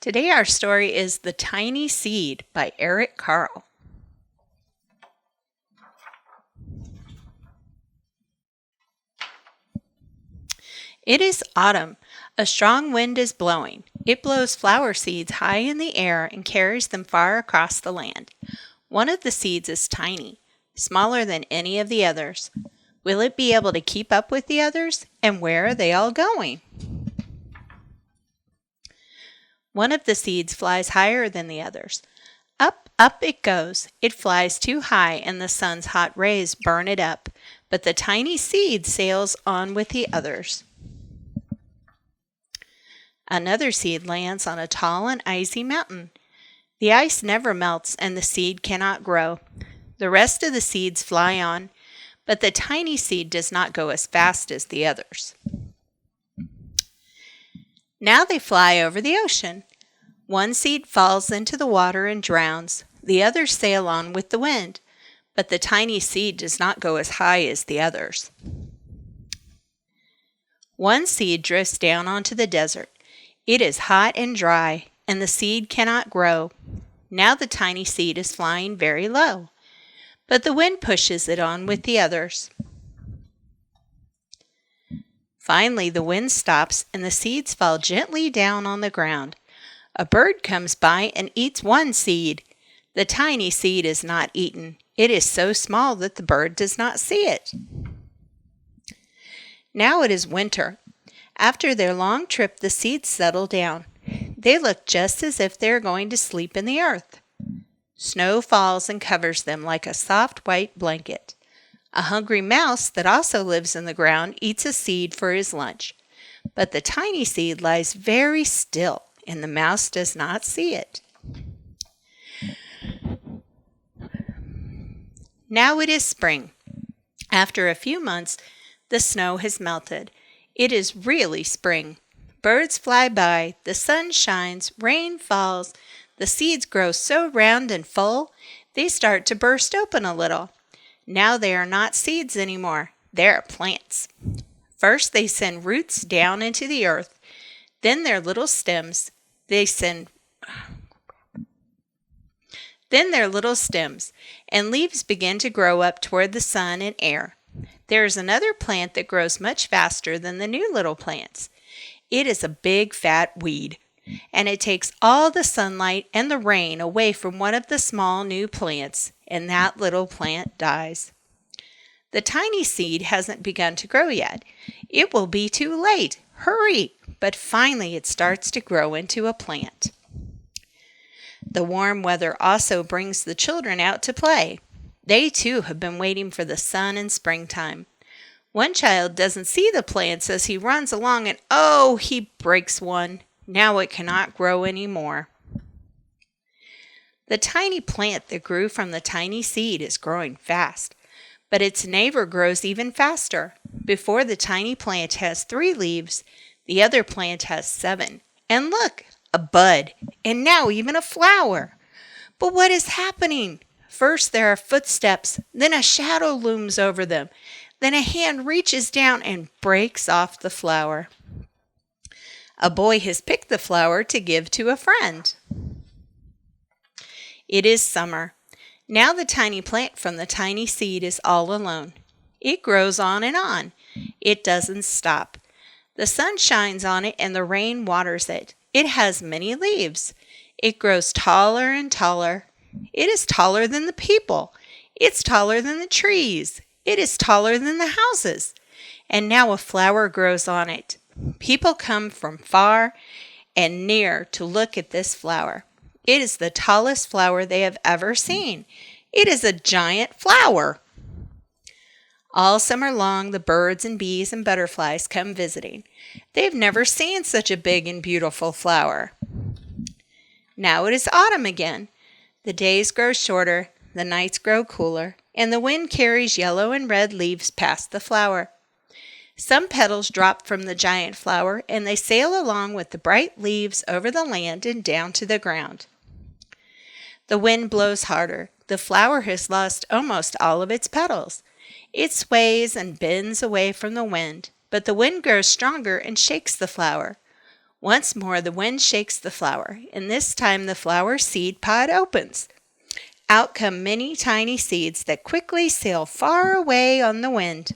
Today our story is The Tiny Seed by Carle. It is autumn. A strong wind is blowing. It blows flower seeds high in the air and carries them far across the land. One of the seeds is tiny, smaller than any of the others. Will it be able to keep up with the others? And where are they all going? One of the seeds flies higher than the others. Up, up it goes. It flies too high and the sun's hot rays burn it up. But the tiny seed sails on with the others. Another seed lands on a tall and icy mountain. The ice never melts and the seed cannot grow. The rest of the seeds fly on, but the tiny seed does not go as fast as the others. Now they fly over the ocean. One seed falls into the water and drowns. The others sail on with the wind, but the tiny seed does not go as high as the others. One seed drifts down onto the desert. It is hot and dry, and the seed cannot grow. Now the tiny seed is flying very low, but the wind pushes it on with the others. Finally, the wind stops and the seeds fall gently down on the ground. A bird comes by and eats one seed. The tiny seed is not eaten. It is so small that the bird does not see it. Now it is winter. After their long trip, the seeds settle down. They look just as if they are going to sleep in the earth. Snow falls and covers them like a soft white blanket. A hungry mouse that also lives in the ground eats a seed for his lunch. But the tiny seed lies very still, and the mouse does not see it. Now it is spring. After a few months, the snow has melted. It is really spring. Birds fly by, the sun shines, rain falls. The seeds grow so round and full, they start to burst open a little. Now they are not seeds anymore. They are plants. First they send roots down into the earth. Then their little stems and leaves begin to grow up toward the sun and air. There is another plant that grows much faster than the new little plants. It is a big fat weed, and it takes all the sunlight and the rain away from one of the small new plants, and that little plant dies. The tiny seed hasn't begun to grow yet. It will be too late. Hurry! But finally it starts to grow into a plant. The warm weather also brings the children out to play. They too have been waiting for the sun and springtime. One child doesn't see the plants as he runs along and he breaks one. Now it cannot grow anymore. The tiny plant that grew from the tiny seed is growing fast, but its neighbor grows even faster. Before the tiny plant has 3 leaves, the other plant has 7. And look, a bud, and now even a flower. But what is happening? First there are footsteps, then a shadow looms over them, then a hand reaches down and breaks off the flower. A boy has picked the flower to give to a friend. It is summer. Now the tiny plant from the tiny seed is all alone. It grows on and on. It doesn't stop. The sun shines on it and the rain waters it. It has many leaves. It grows taller and taller. It is taller than the people. It's taller than the trees. It is taller than the houses. And now a flower grows on it. People come from far and near to look at this flower. It is the tallest flower they have ever seen. It is a giant flower. All summer long, the birds and bees and butterflies come visiting. They've never seen such a big and beautiful flower. Now it is autumn again. The days grow shorter, the nights grow cooler, and the wind carries yellow and red leaves past the flower. Some petals drop from the giant flower, and they sail along with the bright leaves over the land and down to the ground. The wind blows harder. The flower has lost almost all of its petals. It sways and bends away from the wind, but the wind grows stronger and shakes the flower. Once more the wind shakes the flower, and this time the flower seed pod opens. Out come many tiny seeds that quickly sail far away on the wind.